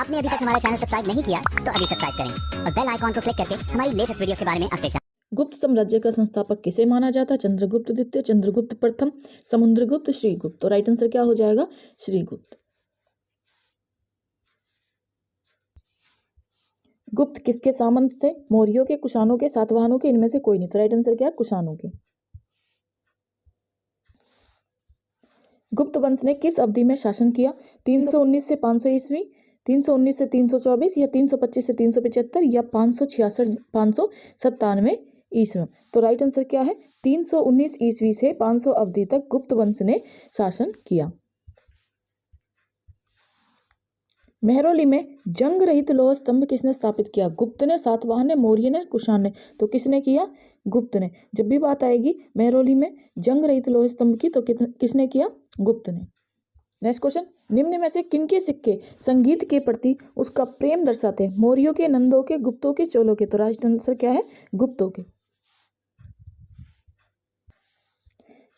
आपने अभी तक हमारा चैनल सब्सक्राइब नहीं किया तो अभी सब्सक्राइब करें और बेल आइकॉन को क्लिक करके हमारी लेटेस्ट वीडियोस के बारे में अपडेट। गुप्त साम्राज्य का संस्थापक किसे माना जाता है? चंद्रगुप्त द्वितीय, चंद्रगुप्त प्रथम, समुद्रगुप्त, श्रीगुप्त। तो राइट आंसर क्या हो जाएगा? श्रीगुप्त। गुप्त किसके सामंत थे? मौर्यों के, कुषाणों के, सातवाहनों के, इनमें से कोई नहीं। तो राइट आंसर क्या है? कुषाणों के। गुप्त वंश ने किस अवधि में शासन किया? 319 से 500 ईस्वी, 319 से 324, या 325 से 375, या 566 597 ईस्वी। तो राइट आंसर क्या है? 319 ईस्वी से 500 अवधि तक गुप्त वंश ने शासन किया। मेहरौली में जंग रहित लौह स्तंभ किसने स्थापित किया? गुप्त ने, सातवाहन ने, मौर्य ने, कुषाण ने। तो किसने किया? गुप्त ने। जब भी बात आएगी मेहरौली में जंग रहित लौह स्तंभ की तो किसने किया? गुप्त ने। नेक्स्ट क्वेश्चन, निम्न में से किनके सिक्के संगीत के प्रति उसका प्रेम दर्शाते हैं? मौर्यों के, नंदों के, गुप्तों के, चोलों के। तो राइट आंसर क्या है? गुप्तों के।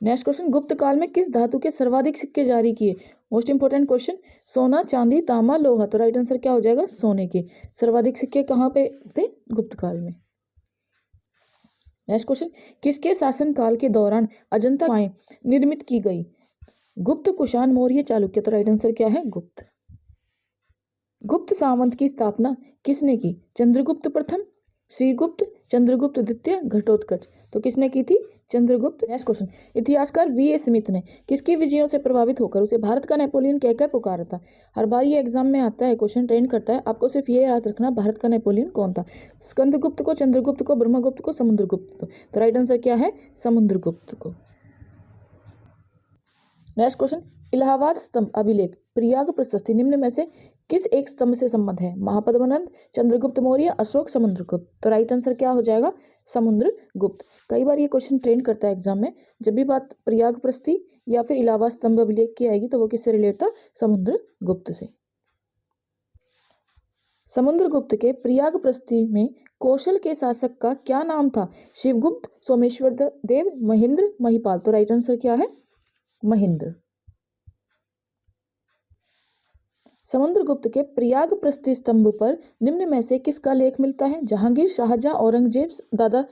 नेक्स्ट क्वेश्चन, गुप्त काल में किस धातु के सर्वाधिक सिक्के जारी किए? मोस्ट इंपोर्टेंट क्वेश्चन, सोना, चांदी, तांबा, लोहा। तो राइट आंसर क्या हो जाएगा? सोने के। सर्वाधिक सिक्के कहाँ पे थे? गुप्त काल में। नेक्स्ट क्वेश्चन, किसके शासन काल के दौरान अजंता गुफाएं निर्मित की गई? गुप्त, कुषाण, मौर्य, चालुक्य। तो राइट आंसर क्या है? गुप्त। गुप्त सामंत की स्थापना किसने की? चंद्रगुप्त प्रथम, श्रीगुप्त, चंद्रगुप्त द्वितीय, घटोत्कच। तो किसने की थी? चंद्रगुप्त। नेक्स्ट क्वेश्चन, इतिहासकार वी.ए. स्मिथ ने किसकी विजयों से प्रभावित होकर उसे भारत का नेपोलियन कहकर पुकारा था? हर बार ये एग्जाम में आता है, क्वेश्चन ट्रेंड करता है, आपको सिर्फ ये याद रखना भारत का नेपोलियन कौन था। स्कंदगुप्त को, चंद्रगुप्त को, ब्रह्मगुप्त को, समुद्रगुप्त को। तो राइट आंसर क्या है? समुद्रगुप्त को। नेक्स्ट क्वेश्चन, इलाहाबाद स्तंभ अभिलेख, प्रयाग प्रशस्ति निम्न में से किस एक स्तंभ से संबंध है? महापद्मनंद, चंद्रगुप्त मौर्य, अशोक, समुद्रगुप्त। तो राइट आंसर क्या हो जाएगा? समुद्रगुप्त। कई बार ये क्वेश्चन ट्रेंड करता है एग्जाम में, जब भी बात प्रयाग प्रशस्ति या फिर इलाहाबाद स्तंभ अभिलेख की आएगी तो वो किससे रिलेट था? समुद्रगुप्त से। समुद्रगुप्त के प्रयाग प्रशस्ति में कौशल के शासक का क्या नाम था? शिवगुप्त, सोमेश्वर देव, महेंद्र, महिपाल। तो राइट आंसर क्या है? महेंद्र। समुद्रगुप्त के प्रयाग प्रशस्ति स्तंभ पर निम्न में से किसका लेख मिलता है? जहांगीर, शाहजहां, औरंगजेब, दादा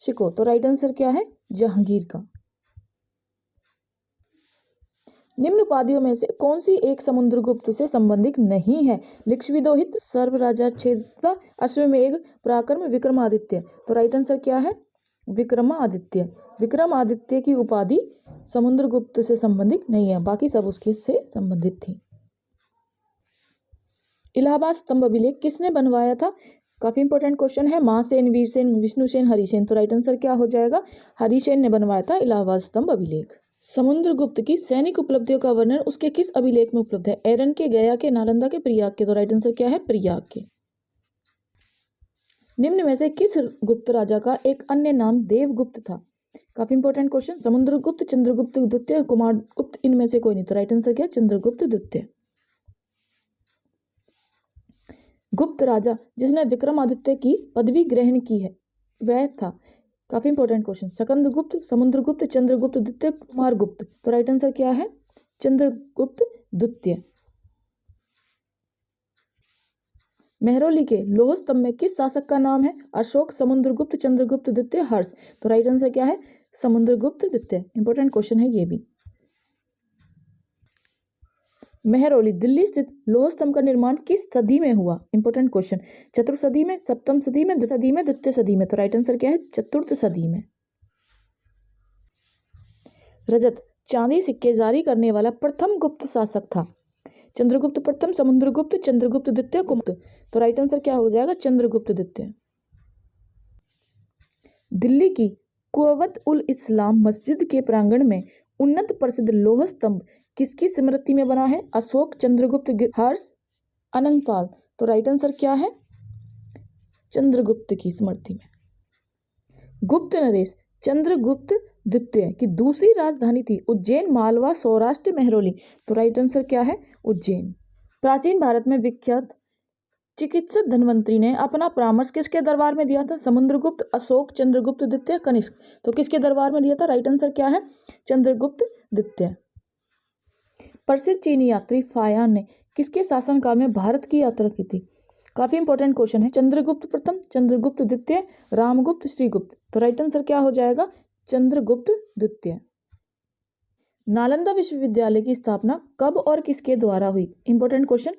शिकोह। तो राइट आंसर क्या है? जहांगीर का। निम्न उपाधियों में से कौन सी एक समुद्रगुप्त से संबंधित नहीं है? लिच्छविदोहित, सर्वराजाच्छेदता, अश्वमेघ पराक्रम, विक्रमादित्य। तो राइट आंसर क्या है? विक्रमादित्य। विक्रमादित्य की उपाधि समुद्रगुप्त से संबंधित नहीं है, बाकी सब उसके से संबंधित थी। इलाहाबाद स्तंभ अभिलेख किसने बनवाया था? काफी इंपॉर्टेंट क्वेश्चन है। महासेन, वीरसेन, विष्णुसेन, हरिसेन। तो राइट आंसर क्या हो जाएगा? हरिसेन ने बनवाया था इलाहाबाद स्तंभ अभिलेख। समुद्रगुप्त की सैनिक उपलब्धियों का वर्णन उसके किस अभिलेख में उपलब्ध है? एरन के, गया के, नालंदा के, प्रयाग के। तो राइट आंसर क्या है? प्रयाग के। निम्न में से किस गुप्त राजा का एक अन्य नाम देवगुप्त था? काफी इंपॉर्टेंट क्वेश्चन। समुद्रगुप्त, चंद्रगुप्त द्वितीय, कुमारगुप्त, इनमें से कोई नहीं। तो राइट आंसर क्या? चंद्रगुप्त द्वितीय। गुप्त राजा जिसने विक्रमादित्य की पदवी ग्रहण की है वह था? काफी इंपॉर्टेंट क्वेश्चन। स्कंदगुप्त, समुद्रगुप्त, चंद्रगुप्त द्वितीय, कुमारगुप्त। तो राइट आंसर क्या है? चंद्रगुप्त द्वितीय। मेहरौली के लौह स्तंभ में किस शासक का नाम है? अशोक, समुद्रगुप्त, चंद्रगुप्त द्वितीय, हर्ष। तो राइट आंसर क्या है? समुद्रगुप्त द्वितीय। इंपॉर्टेंट क्वेश्चन है ये भी। मेहरौली दिल्ली स्थित लौह स्तंभ का निर्माण किस सदी में हुआ? Important question. चतुर्थ सदी में, सप्तम सदी में, द्वितीय सदी में। तो राइट आंसर क्या है? चतुर्थ सदी में। रजत, चांदी सिक्के जारी करने वाला प्रथम गुप्त शासक था? चंद्रगुप्त प्रथम, समुद्रगुप्त, चंद्रगुप्त द्वितीय, कुमारगुप्त। तो राइट आंसर क्या हो जाएगा? चंद्रगुप्त द्वितीय। दिल्ली की कुव्वत उल इस्लाम मस्जिद के प्रांगण में उन्नत प्रसिद्ध लौह स्तंभ किसकी स्मृति में बना है? अशोक, चंद्रगुप्त, हर्ष, अनंगपाल। तो राइट आंसर क्या है? चंद्रगुप्त की स्मृति में। गुप्त नरेश चंद्रगुप्त द्वितीय की दूसरी राजधानी थी उज्जैन, मालवा, सौराष्ट्र, मेहरौली। तो राइट आंसर क्या है? उज्जैन। प्राचीन भारत में विख्यात चिकित्सक धन्वंतरी ने अपना परामर्श किसके दरबार में दिया था? समुद्रगुप्त, अशोक, चंद्रगुप्त द्वितीय, कनिष्क। तो किसके दरबार में दिया था? राइट आंसर क्या है? चंद्रगुप्त द्वितीय। प्रसिद्ध चीनी यात्री फायान ने किसके शासनकाल में भारत की यात्रा की थी? काफी इंपॉर्टेंट क्वेश्चन है। चंद्रगुप्त प्रथम, चंद्रगुप्त द्वितीय, रामगुप्त, श्रीगुप्त। तो राइट आंसर क्या हो जाएगा? चंद्रगुप्त द्वितीय। नालंदा विश्वविद्यालय की स्थापना कब और किसके द्वारा हुई? Important question.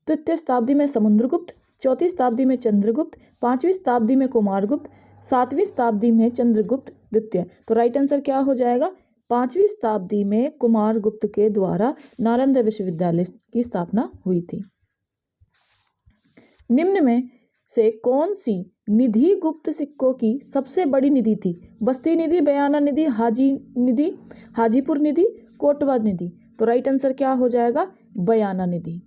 तृतीय शताब्दी में समुद्रगुप्त, चौथी शताब्दी में चंद्रगुप्त, पांचवी शताब्दी में कुमारगुप्त, सातवीं शताब्दी में चंद्रगुप्त द्वितीय। तो राइट आंसर क्या हो जाएगा? पांचवी शताब्दी में कुमारगुप्त के द्वारा नालंदा विश्वविद्यालय की स्थापना हुई थी। निम्न में से कौन सी निधि गुप्त सिक्कों की सबसे बड़ी निधि थी? बस्ती निधि, बयाना निधि, हाजी निधि, हाजीपुर निधि, कोटवा निधि। तो राइट आंसर क्या हो जाएगा? बयाना निधि।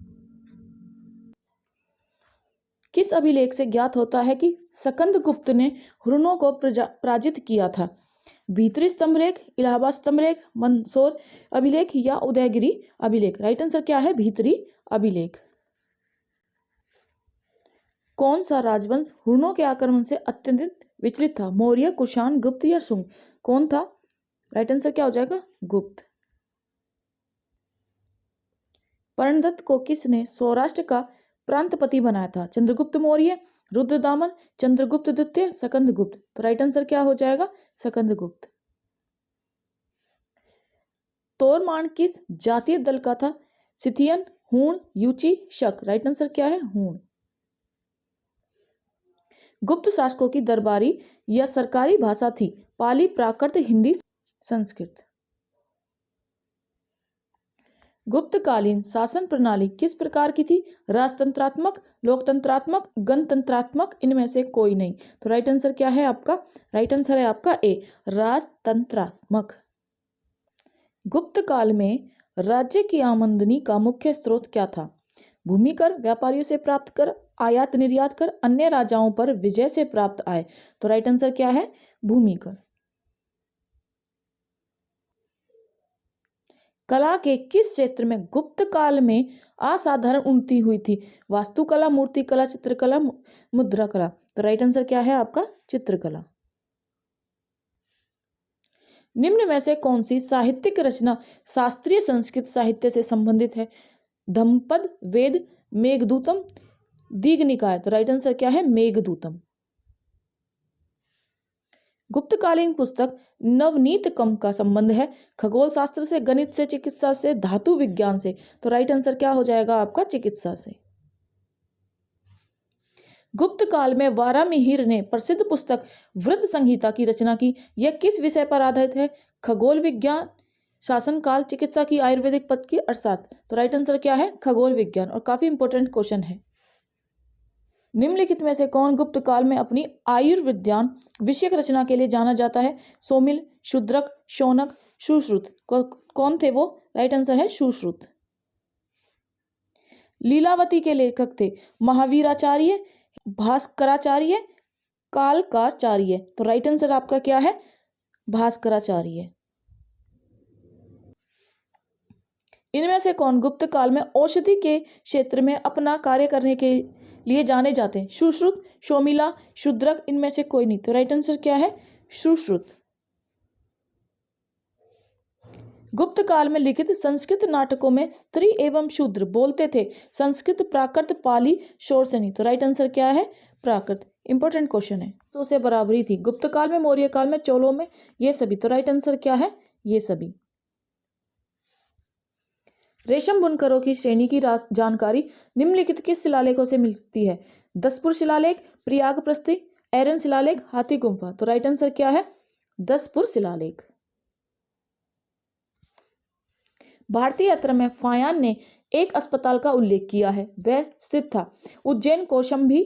किस अभिलेख से ज्ञात होता है कि स्कंदगुप्त ने हुनों को पराजित किया था? भीतरी स्तंभलेख, इलाहाबाद स्तंभलेख, मंदसौर अभिलेख या उदयगिरी अभिलेख। राइट आंसर क्या है? भीतरी अभिलेख। कौन सा राजवंश हुनों के आक्रमण से अत्यंत विचलित था? मौर्य, कुषाण, गुप्त या शुंग? कौन था? राइट आंसर क्या हो जाएगा? गुप्त। पर्णदत्त को किसने सौराष्ट्र का प्रांतपति बनाया था? चंद्रगुप्त मौर्य, रुद्रदामन, चंद्रगुप्त द्वितीय, स्कंदगुप्त। तो राइट आंसर क्या हो जाएगा? स्कंदगुप्त। तोरमान किस जातीय दल का था? सिथियन, हूण, यूची, शक। राइट आंसर क्या है? हूण। गुप्त शासकों की दरबारी या सरकारी भाषा थी पाली, प्राकृत, हिंदी, संस्कृत। गुप्तकालीन शासन प्रणाली किस प्रकार की थी? राजतंत्रात्मक, लोकतंत्रात्मक, गणतंत्रात्मक, इनमें से कोई नहीं। तो राइट आंसर क्या है आपका? राइट आंसर है आपका ए, राजतंत्रात्मक। गुप्त काल में राज्य की आमदनी का मुख्य स्रोत क्या था? भूमि कर, व्यापारियों से प्राप्त कर, आयात निर्यात कर, अन्य राजाओं पर विजय से प्राप्त आय। तो राइट आंसर क्या है? भूमि कर। कला के किस क्षेत्र में गुप्त काल में असाधारण उन्नति हुई थी? वास्तुकला, मूर्तिकला, चित्रकला, मुद्रा कला। तो राइट आंसर क्या है आपका? चित्रकला। निम्न में से कौन सी साहित्यिक रचना शास्त्रीय संस्कृत साहित्य से संबंधित है? धम्मपद, वेद, मेघदूतम, दीघनिकाय। तो राइट आंसर क्या है? मेघदूतम। गुप्तकालीन पुस्तक नवनीतकम का संबंध है खगोल शास्त्र से, गणित से, चिकित्सा से, धातु विज्ञान से। तो राइट आंसर क्या हो जाएगा आपका? चिकित्सा से। गुप्त काल में वारामिहिर ने प्रसिद्ध पुस्तक वृत्त संहिता की रचना की। यह किस विषय पर आधारित है? खगोल विज्ञान, शासनकाल, चिकित्सा की, आयुर्वेदिक पद की, अर्थशास्त्र। तो राइट आंसर क्या है? खगोल विज्ञान। और काफी इंपॉर्टेंट क्वेश्चन है। निम्नलिखित में से कौन गुप्त काल में अपनी आयुर्विज्ञान विषयक रचना के लिए जाना जाता है? सोमिल, शूद्रक, शौनक, सुश्रुत। कौन थे वो? राइट आंसर है सुश्रुत। लीलावती के लेखक थे महावीराचार्य, भास्कराचार्य, कालकाचार्य। तो राइट आंसर आपका क्या है? भास्कराचार्य। इनमें से कौन गुप्त काल में औषधि के क्षेत्र में अपना कार्य करने के लिए जाने जाते हैं? सुश्रुत, शोमिला, शूद्रक, इनमें से कोई नहीं। तो राइट आंसर क्या है? सुश्रुत। गुप्त काल में लिखित संस्कृत नाटकों में स्त्री एवं शूद्र बोलते थे संस्कृत, प्राकृत, पाली, शोरसेनी। तो राइट आंसर क्या है? प्राकृत। इंपॉर्टेंट क्वेश्चन है। तो से बराबरी थी गुप्त काल में, मौर्य काल में, चोलों में, ये सभी। तो राइट आंसर क्या है? ये सभी। रेशम बुनकरों की श्रेणी की जानकारी निम्नलिखित किस शिलालेखों से मिलती है? दसपुर शिलालेख, प्रयाग प्रस्थि, एरन शिलालेख, हाथी गुम्फा। तो राइट आंसर क्या है? दसपुर शिलालेख। भारतीय यात्रा में फायान ने एक अस्पताल का उल्लेख किया है, वह स्थित था उज्जैन, कौशाम्बी,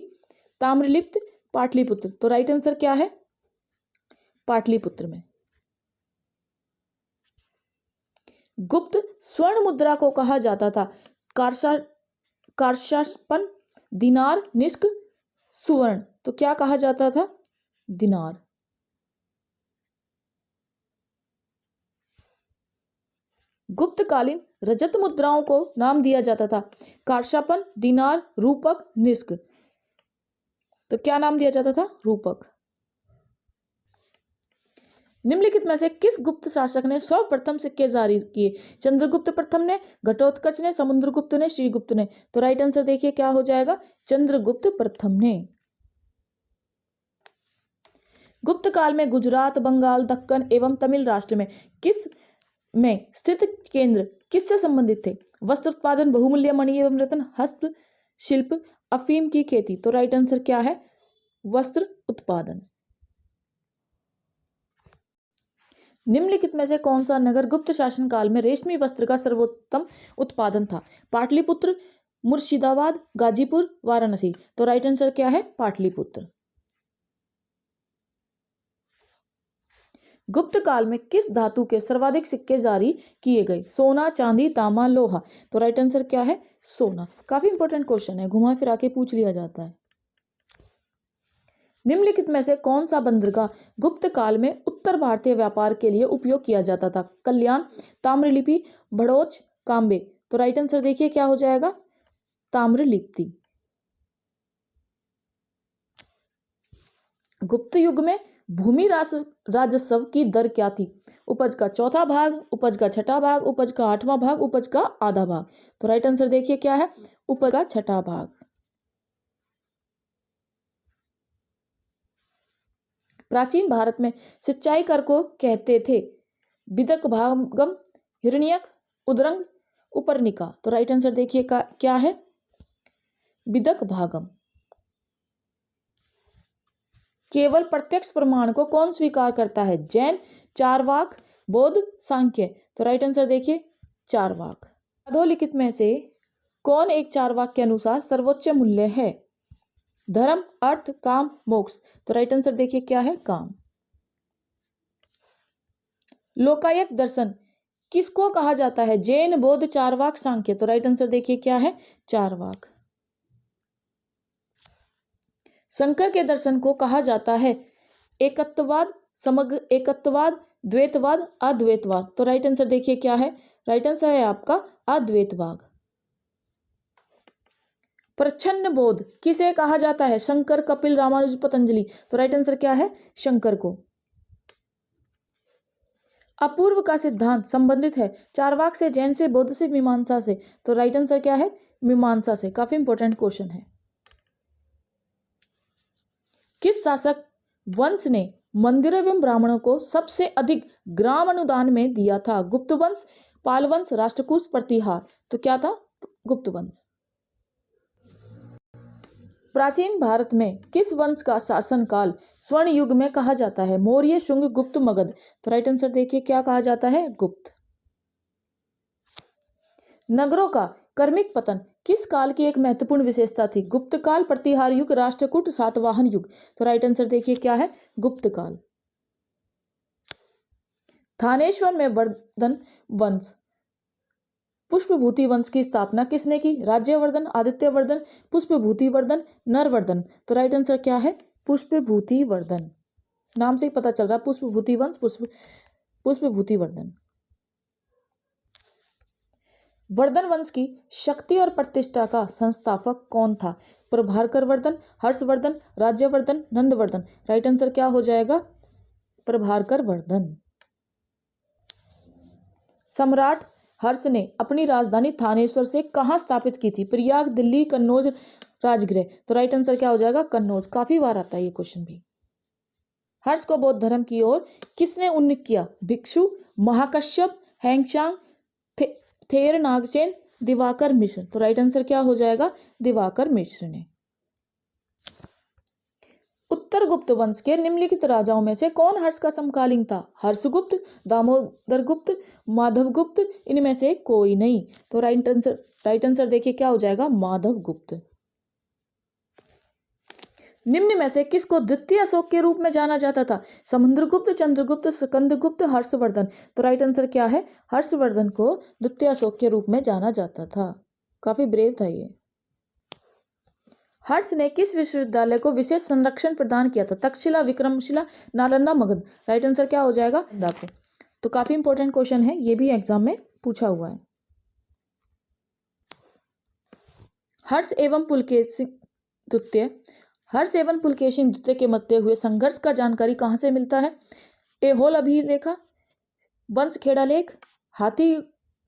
ताम्रलिप्त, पाटलिपुत्र। तो राइट आंसर क्या है? पाटलिपुत्र में। गुप्त स्वर्ण मुद्रा को कहा जाता था कारशापन, दिनार, निष्क, सुवर्ण। तो क्या कहा जाता था? दिनार। गुप्तकालीन रजत मुद्राओं को नाम दिया जाता था कारशापन, दिनार, रूपक, निष्क। तो क्या नाम दिया जाता था? रूपक। निम्नलिखित में से किस गुप्त शासक ने सर्वप्रथम सिक्के जारी किए? चंद्रगुप्त प्रथम ने, घटोत्कच ने, समुद्रगुप्त ने, श्रीगुप्त ने? तो राइट आंसर देखिए क्या हो जाएगा, चंद्रगुप्त प्रथम ने। गुप्त काल में गुजरात, बंगाल, दक्कन एवं तमिल राष्ट्र में किस में स्थित केंद्र किससे संबंधित थे? वस्त्र उत्पादन, बहुमूल्य मणि एवं रत्न, हस्तशिल्प, अफीम की खेती? तो राइट आंसर क्या है, वस्त्र उत्पादन। निम्नलिखित में से कौन सा नगर गुप्त शासन काल में रेशमी वस्त्र का सर्वोत्तम उत्पादन था? पाटलिपुत्र, मुर्शिदाबाद, गाजीपुर, वाराणसी? तो राइट आंसर क्या है, पाटलिपुत्र। गुप्त काल में किस धातु के सर्वाधिक सिक्के जारी किए गए? सोना, चांदी, तांबा, लोहा? तो राइट आंसर क्या है, सोना। काफी इंपॉर्टेंट क्वेश्चन है, घुमा फिरा के पूछ लिया जाता है। निम्नलिखित में से कौन सा बंदरगाह गुप्त काल में उत्तर भारतीय व्यापार के लिए उपयोग किया जाता था? कल्याण, ताम्रलिप्ति, भड़ोच, काम्बे? तो राइट आंसर देखिए क्या हो जाएगा, ताम्रलिप्ति। गुप्त युग में भूमि राजस्व की दर क्या थी? उपज का चौथा भाग, उपज का छठा भाग, उपज का आठवां भाग, उपज का आधा भाग? तो राइट आंसर देखिए क्या है, उपज का छठा भाग। प्राचीन भारत में सिंचाई कर को कहते थे? बिदक भागम, हिरण्यक, उद्रंग, उपरनिका? तो राइट आंसर देखिए क्या है, बिदक भागम। केवल प्रत्यक्ष प्रमाण को कौन स्वीकार करता है? जैन, चारवाक, बौद्ध, सांख्य? तो राइट आंसर देखिए चारवाक। अधोलिखित में से कौन एक चारवाक के अनुसार सर्वोच्च मूल्य है? धर्म, अर्थ, काम, मोक्ष? तो राइट आंसर देखिए क्या है, काम। लोकायत दर्शन किसको कहा जाता है? जैन, बौद्ध, चारवाक, सांख्य? तो राइट आंसर देखिए क्या है, चारवाक। शंकर के दर्शन को कहा जाता है एकत्ववाद, समग्र एकत्ववाद, द्वैतवाद, अद्वैतवाद? तो राइट आंसर देखिए क्या है, राइट आंसर है आपका अद्वैतवाद। प्रच्छन्न बोध किसे कहा जाता है? शंकर, कपिल, रामानुज, पतंजलि? तो राइट आंसर क्या है, शंकर को। अपूर्व का सिद्धांत संबंधित है चारवाक से, जैन से, बौद्ध से, मीमांसा से? तो राइट आंसर क्या है, मीमांसा से। काफी इंपॉर्टेंट क्वेश्चन है। किस शासक वंश ने मंदिर एवं ब्राह्मणों को सबसे अधिक ग्राम अनुदान में दिया था? गुप्त वंश, पाल वंश, राष्ट्रकूट, प्रतिहार? तो क्या था, गुप्त वंश। प्राचीन भारत में किस वंश का शासनकाल स्वर्ण युग में कहा जाता है? मौर्य, शुंग, गुप्त, मगध? तो राइट आंसर देखिए क्या कहा जाता है, गुप्त। नगरों का क्रमिक पतन किस काल की एक महत्वपूर्ण विशेषता थी? गुप्त काल, प्रतिहार युग, राष्ट्रकूट, सातवाहन युग? तो राइट आंसर देखिए क्या है, गुप्त काल। थानेश्वर में वर्धन वंश पुष्पभूति वंश की स्थापना किसने की? राज्यवर्धन, आदित्यवर्धन, पुष्पभूतिवर्धन, नरवर्धन? तो राइट आंसर क्या है, पुष्पभूतिवर्धन। नाम से ही पता चल रहा है, पुष्पभूति वंश, पुष्पभूतिवर्धन। वर्धन वंश की शक्ति और प्रतिष्ठा का संस्थापक कौन था? प्रभाकर वर्धन, हर्षवर्धन, राज्यवर्धन, नंदवर्धन? राइट आंसर क्या हो जाएगा, प्रभाकर वर्धन। सम्राट हर्ष ने अपनी राजधानी थानेश्वर से कहां स्थापित की थी? प्रयाग, दिल्ली, कन्नौज, राजगृह? तो राइट आंसर क्या हो जाएगा, कन्नौज। काफी बार आता है ये क्वेश्चन भी। हर्ष को बौद्ध धर्म की ओर किसने उन्मुख किया? भिक्षु, महाकश्यप, हैंगचांग, थेर नागसेन, दिवाकर मिश्र? तो राइट आंसर क्या हो जाएगा, दिवाकर मिश्र ने। उत्तर गुप्त वंश के निम्नलिखित राजाओं में से कौन हर्ष का समकालीन था? हर्षगुप्त, दामोदर गुप्त, माधव गुप्त? इनमें से कोई नहीं। तो राइट आंसर देखिए क्या हो जाएगा, माधव गुप्त। निम्न में से किसको द्वितीय अशोक के रूप में जाना जाता था? समुद्रगुप्त, चंद्रगुप्त, स्कंदगुप्त, हर्षवर्धन? तो राइट आंसर क्या है, हर्षवर्धन को द्वितीय अशोक के रूप में जाना जाता था। काफी ब्रेव था ये। हर्ष ने किस विश्वविद्यालय को विशेष संरक्षण प्रदान किया था? तक्षशिला, विक्रमशिला, नालंदा, मगध? राइट आंसर क्या हो जाएगा, दाको। तो काफी इंपॉर्टेंट क्वेश्चन है, ये भी एग्जाम में पूछा हुआ है। हर्ष एवं पुलकेशिन द्वितीय के मध्य हुए संघर्ष का जानकारी कहां से मिलता है? ए होल अभिलेखा, वंशखेड़ा लेख, हाथी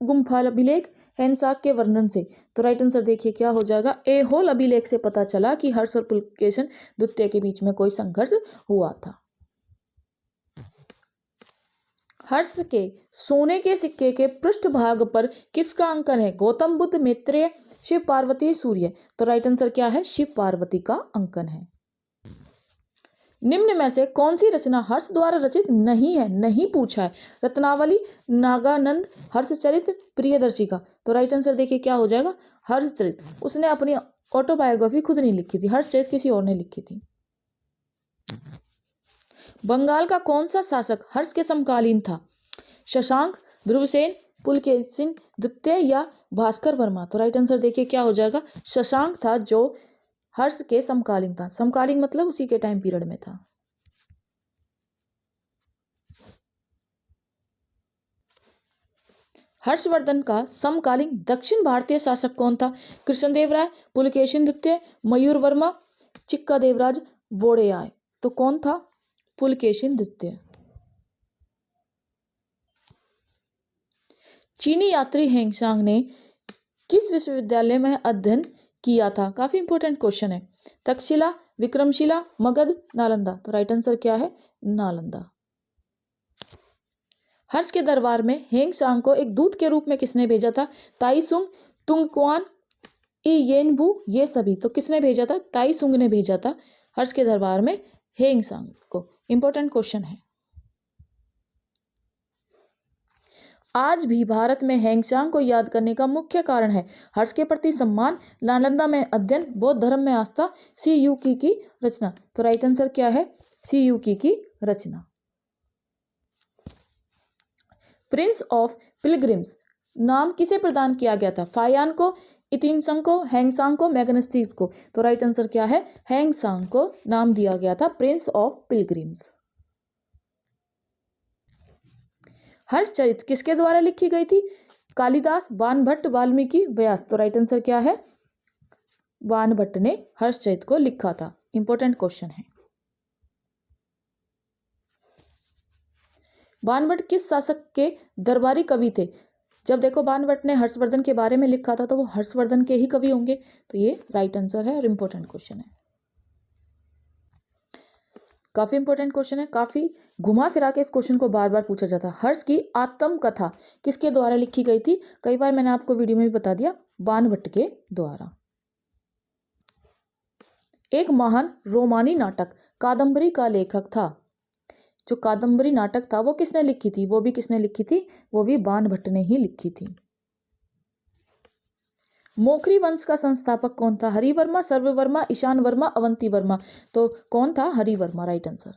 गुम्फा अभिलेख, हैंसाक के वर्णन से। तो राइट आंसर देखिए क्या हो जाएगा, ए होल अभिलेख से पता चला कि हर्ष और पुलकेशिन द्वितीय के बीच में कोई संघर्ष हुआ था। हर्ष के सोने के सिक्के के पृष्ठभाग पर किसका अंकन है? गौतम बुद्ध, मैत्रेय, शिव पार्वती, सूर्य। तो राइट आंसर क्या है? शिव पार्वती का अंकन है। निम्न में से कौन सी रचना हर्ष द्वारा रचित नहीं है? नहीं पूछा है। रत्नावली, नागानंद, हर्षचरित, प्रियदर्शिका। तो राइट आंसर देखिए क्या हो जाएगा? हर्षचरित। उसने अपनी ऑटोबायोग्राफी खुद नहीं लिखी थी, हर्षचरित किसी और ने लिखी थी। बंगाल का कौन सा शासक हर्ष के समकालीन था? शशांक, ध्रुवसेन, पुलकेशिन द्वितीय या भास्कर वर्मा। तो राइट आंसर देखिए क्या हो जाएगा? शशांक था जो हर्ष के समकालीन था। समकालीन मतलब उसी के टाइम पीरियड में था। हर्षवर्धन का समकालीन दक्षिण भारतीय शासक कौन था? कृष्णदेवराय, पुलकेशिन द्वितीय, मयूर वर्मा, चिक्का देवराज वोडेयाय। तो कौन था? पुलकेशिन द्वितीय। चीनी यात्री हेंगशांग ने किस विश्वविद्यालय में अध्ययन किया था? काफी इंपॉर्टेंट क्वेश्चन है। तक्षशिला, विक्रमशिला, मगध, नालंदा। तो राइट आंसर क्या है? नालंदा। हर्ष के दरबार में हेंगशांग को एक दूत के रूप में किसने भेजा था? ताइसुंग, तुंगक्वान, येनबू, ये सभी। तो किसने भेजा था? ताइसुंग ने भेजा था हर्ष के दरबार में हेंगशांग को। इंपॉर्टेंट क्वेश्चन है। आज भी भारत में हेंगशांग को याद करने का मुख्य कारण है हर्ष के प्रति सम्मान, नालंदा में अध्ययन, बौद्ध धर्म में आस्था, सी यूकी की रचना। तो राइट आंसर क्या है? सी यूकी की रचना। प्रिंस ऑफ पिलग्रिम्स नाम किसे प्रदान किया गया था? फायान को, इतिनसंग को, हेंगशांग को, मैग्नेस्टीज को। तो राइट आंसर क्या है? हेंगशांग को नाम दिया गया था प्रिंस ऑफ पिलग्रिम्स। हर्षचरित किसके द्वारा लिखी गई थी? कालिदास, बाणभट्ट, वाल्मीकि, व्यास। तो राइट आंसर क्या है? बाणभट्ट ने हर्षचरित को लिखा था। इंपॉर्टेंट क्वेश्चन है। बाणभट्ट किस शासक के दरबारी कवि थे? जब देखो बाणभट्ट ने हर्षवर्धन के बारे में लिखा था तो वो हर्षवर्धन के ही कवि होंगे। तो ये राइट आंसर है और इंपॉर्टेंट क्वेश्चन है। काफी इंपॉर्टेंट क्वेश्चन है, काफी घुमा फिरा के इस क्वेश्चन को बार बार पूछा जाता है। हर्ष की आत्मकथा किसके द्वारा लिखी गई थी? कई बार मैंने आपको वीडियो में भी बता दिया, बाणभट्ट के द्वारा। एक महान रोमानी नाटक कादम्बरी का लेखक था। जो कादम्बरी नाटक था वो किसने लिखी थी? वो भी किसने लिखी थी? वो भी बाणभट्ट ने ही लिखी थी। मोखरी वंश का संस्थापक कौन था? हरिवर्मा, सर्ववर्मा, ईशान वर्मा, अवंती वर्मा। तो कौन था? Harivarma right answer.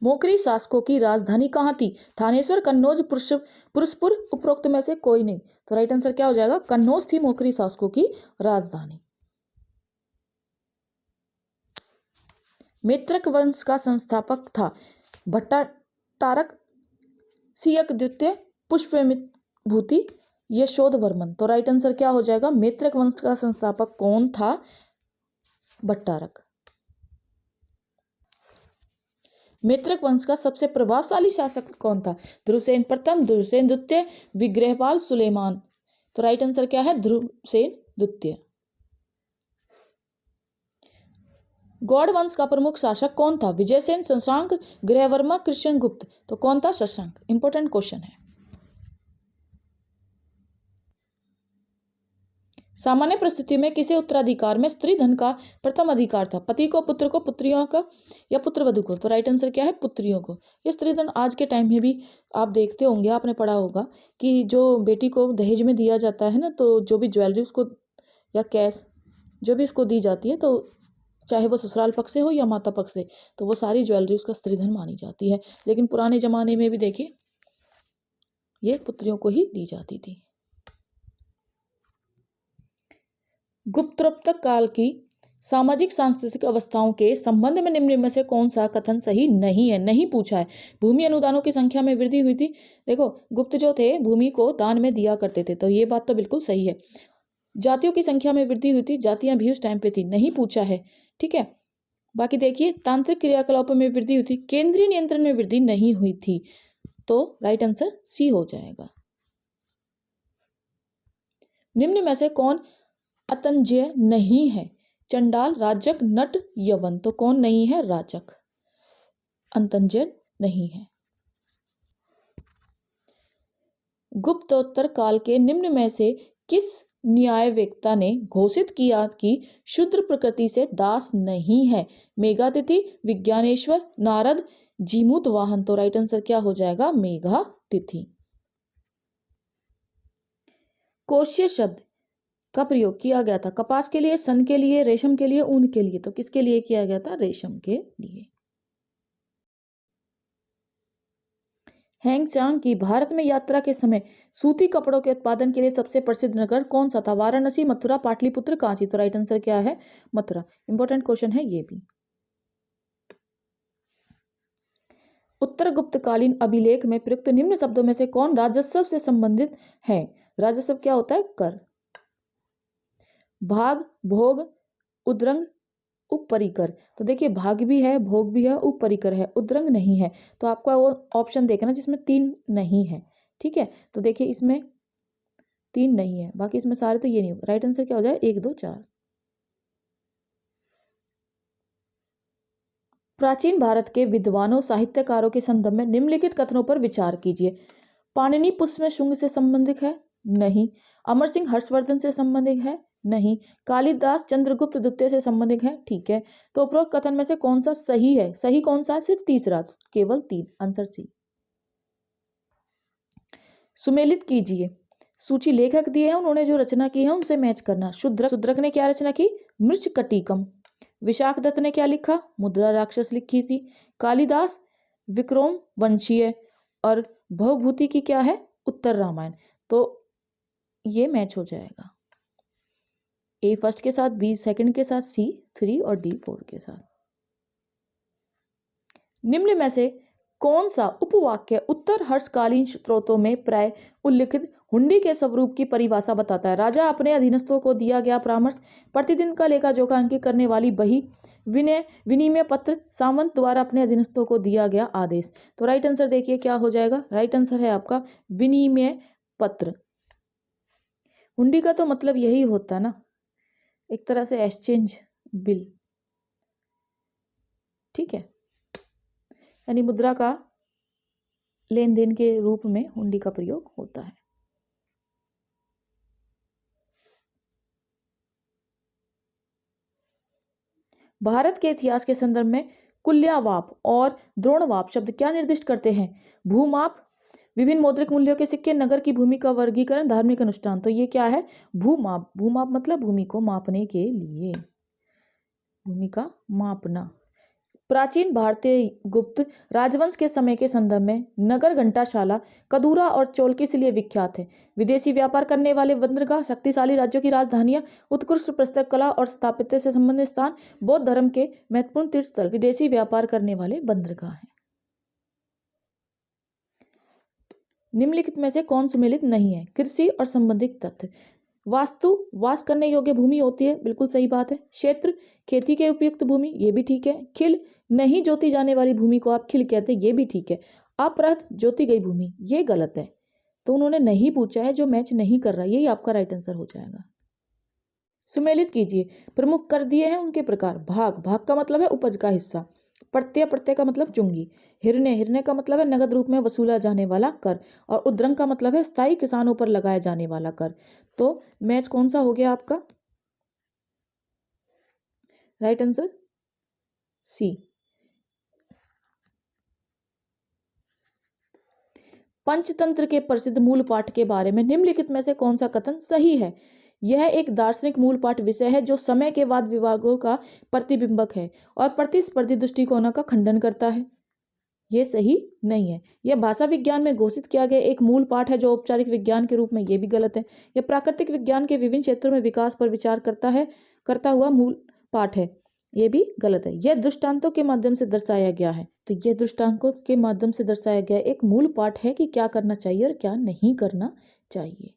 मोखरी शासकों की राजधानी कहाँ थी? थानेश्वर, कन्नौज, पुरुषपुर, उपरोक्त में से कोई नहीं। तो राइट आंसर क्या हो जाएगा? कन्नौज थी मोखरी शासकों की राजधानी। मैत्रक वंश का संस्थापक था भट्टारक, सियक द्वितीय, पुष्पभूति, यशोधवर्मन। तो राइट आंसर क्या हो जाएगा? मैत्रक वंश का संस्थापक कौन था? भट्टारक। मैत्रक वंश का सबसे प्रभावशाली शासक कौन था? ध्रुवसेन प्रथम, ध्रुवसेन द्वितीय, विग्रहपाल, सुलेमान। तो राइट आंसर क्या है? ध्रुवसेन द्वितीय। गौड़ वंश का प्रमुख शासक कौन था? विजयसेन, शशांक, गृहवर्मा, कृष्णगुप्त। तो कौन था? शशांक। इंपॉर्टेंट क्वेश्चन है। सामान्य परिस्थिति में किसे उत्तराधिकार में स्त्री धन का प्रथम अधिकार था? पति को, पुत्र को, पुत्रियों का या पुत्रवधू को? तो राइट आंसर क्या है? पुत्रियों को। ये स्त्री धन आज के टाइम में भी आप देखते होंगे, आपने पढ़ा होगा कि जो बेटी को दहेज में दिया जाता है ना, तो जो भी ज्वेलरी उसको या कैश जो भी उसको दी जाती है, तो चाहे वो ससुराल पक्ष से हो या माता पक्ष से, तो वो सारी ज्वेलरी उसका स्त्री धन मानी जाती है। लेकिन पुराने जमाने में भी देखिए ये पुत्रियों को ही दी जाती थी। गुप्तोत्तर काल की सामाजिक सांस्कृतिक अवस्थाओं के संबंध में निम्न में से कौन सा कथन सही नहीं है? नहीं पूछा है। भूमि अनुदानों की संख्या में वृद्धि हुई थी। देखो गुप्त जो थे भूमि को दान में दिया करते थे, तो ये बात तो बिल्कुल सही है। जातियों की संख्या में वृद्धि हुई थी, जातियां भी उस टाइम पे थी। नहीं पूछा है, ठीक है। बाकी देखिए, तांत्रिक क्रियाकलापों में वृद्धि हुई थी, केंद्रीय नियंत्रण में वृद्धि नहीं हुई थी। तो राइट आंसर सी हो जाएगा। निम्न में से कौन अतंजय नहीं है? चंडाल, राजक, नट, यवन। तो कौन नहीं है? राजक, अंतंजय नहीं है। गुप्तोत्तर काल के निम्न में से किस न्यायवेत्ता ने घोषित किया कि शूद्र प्रकृति से दास नहीं है? मेघातिथि, विज्ञानेश्वर, नारद, जीमूत वाहन। तो राइट आंसर क्या हो जाएगा? मेघातिथि। कोशीय शब्द का प्रयोग किया गया था कपास के लिए, सन के लिए, रेशम के लिए, ऊन के लिए। तो किसके लिए किया गया था? रेशम के लिए। हैंगचांग की भारत में यात्रा के समय सूती कपड़ों के उत्पादन के लिए सबसे प्रसिद्ध नगर कौन सा था? वाराणसी, मथुरा, पाटलिपुत्र, कांची। तो राइट आंसर क्या है? मथुरा। इंपॉर्टेंट क्वेश्चन है ये भी। उत्तर गुप्तकालीन अभिलेख में प्रयुक्त निम्न शब्दों में से कौन राजस्व से संबंधित है? राजस्व क्या होता है? कर। भाग, भोग, उद्रंग, उपपरिकर। तो देखिए, भाग भी है, भोग भी है, उपपरिकर है, उद्रंग नहीं है। तो आपका वो ऑप्शन देखना जिसमें 3 नहीं है। ठीक है, तो देखिए इसमें 3 नहीं है, बाकी इसमें सारे तो ये नहीं होगा। राइट आंसर क्या हो जाए? 1, 2, 4। प्राचीन भारत के विद्वानों, साहित्यकारों के संदर्भ में निम्नलिखित कथनों पर विचार कीजिए। पाणिनि पुष्प में शुंग से संबंधित है? नहीं। अमर सिंह हर्षवर्धन से संबंधित है? नहीं। कालिदास चंद्रगुप्त द्वितीय से संबंधित है? ठीक है। तो उपरोक्त कथन में से कौन सा सही है? सही कौन सा है? सिर्फ तीसरा, केवल 3, आंसर सी। सुमेलित कीजिए। सूची लेखक दिए हैं, उन्होंने जो रचना की है उनसे मैच करना। शूद्रक ने क्या रचना की? मृच्छकटिकम। विशाख दत्त ने क्या लिखा? मुद्रा राक्षस लिखी थी। कालिदास विक्रम वंशीय, और भवभूति की क्या है? उत्तर रामायण। तो ये मैच हो जाएगा। ए फर्स्ट के साथ, बी सेकंड के साथ, सी 3 और डी 4 के साथ। निम्न में से कौन सा उपवाक्य उत्तर हर्षकालीन स्त्रोतों में प्राय उल्लिखित हुंडी के स्वरूप की परिभाषा बताता है? राजा अपने अधीनस्थों को दिया गया परामर्श, प्रतिदिन का लेखा जोखा अंकित करने वाली बही, विनिमय पत्र, सामंत द्वारा अपने अधीनस्थों को दिया गया आदेश। तो राइट आंसर देखिए क्या हो जाएगा? राइट आंसर है आपका विनिमय पत्र। हुंडी का तो मतलब यही होता है ना, एक तरह से एक्सचेंज बिल। ठीक है, यानी मुद्रा का लेन देन के रूप में हुंडी का प्रयोग होता है। भारत के इतिहास के संदर्भ में कुल्यवाप और द्रोणवाप शब्द क्या निर्दिष्ट करते हैं? भूमाप, विभिन्न मौद्रिक मूल्यों के सिक्के, नगर की भूमि का वर्गीकरण, धार्मिक अनुष्ठान। तो ये क्या है? भूमाप। भूमाप मतलब भूमि को मापने के लिए, भूमि का मापना। प्राचीन भारतीय गुप्त राजवंश के समय के संदर्भ में नगर घंटाशाला, कदूरा और चोल किस लिए विख्यात है? विदेशी व्यापार करने वाले बंदरगाह, शक्तिशाली राज्यों की राजधानियां, उत्कृष्ट प्रस्तक कला और स्थापत्य से संबंधित स्थान, बौद्ध धर्म के महत्वपूर्ण तीर्थ स्थल। विदेशी व्यापार करने वाले बंदरगाह हैं। निम्नलिखित में से कौन सुमेलित नहीं है? कृषि और संबंधित तथ्य। वास्तु वास करने योग्य भूमि होती है, बिल्कुल सही बात है। क्षेत्र खेती के उपयुक्त भूमि, ये भी ठीक है। खिल नहीं जोती जाने वाली भूमि को आप खिल कहते हैं, ये भी ठीक है। अपरथ जोती गई भूमि, ये गलत है। तो उन्होंने नहीं पूछा है, जो मैच नहीं कर रहा, यही आपका राइट आंसर हो जाएगा। सुमेलित कीजिए। प्रमुख कर दिए हैं उनके प्रकार। भाग, भाग का मतलब है उपज का हिस्सा। प्रत्यय, प्रत्यय का मतलब चुंगी। हिरण्य, हिरण्य का मतलब है नगद रूप में वसूला जाने वाला कर। और उद्रंग का मतलब है स्थायी किसानों पर लगाया जाने वाला कर। तो मैच कौन सा हो गया आपका? Right answer C. पंचतंत्र के प्रसिद्ध मूल पाठ के बारे में निम्नलिखित में से कौन सा कथन सही है? यह एक दार्शनिक मूल पाठ विषय है जो समय के वाद विभागों का प्रतिबिंबक है और प्रतिस्पर्धी दृष्टिकोणों का खंडन करता है। यह सही नहीं है। यह भाषा विज्ञान में घोषित किया गया एक मूल पाठ है जो औपचारिक विज्ञान के रूप में, यह भी गलत है। यह प्राकृतिक विज्ञान के विभिन्न क्षेत्रों में विकास पर विचार करता हुआ मूल पाठ है, यह भी गलत है। यह दृष्टांतों के माध्यम से दर्शाया गया है। तो यह दृष्टांतों के माध्यम से दर्शाया गया एक मूल पाठ है कि क्या करना चाहिए और क्या नहीं करना चाहिए।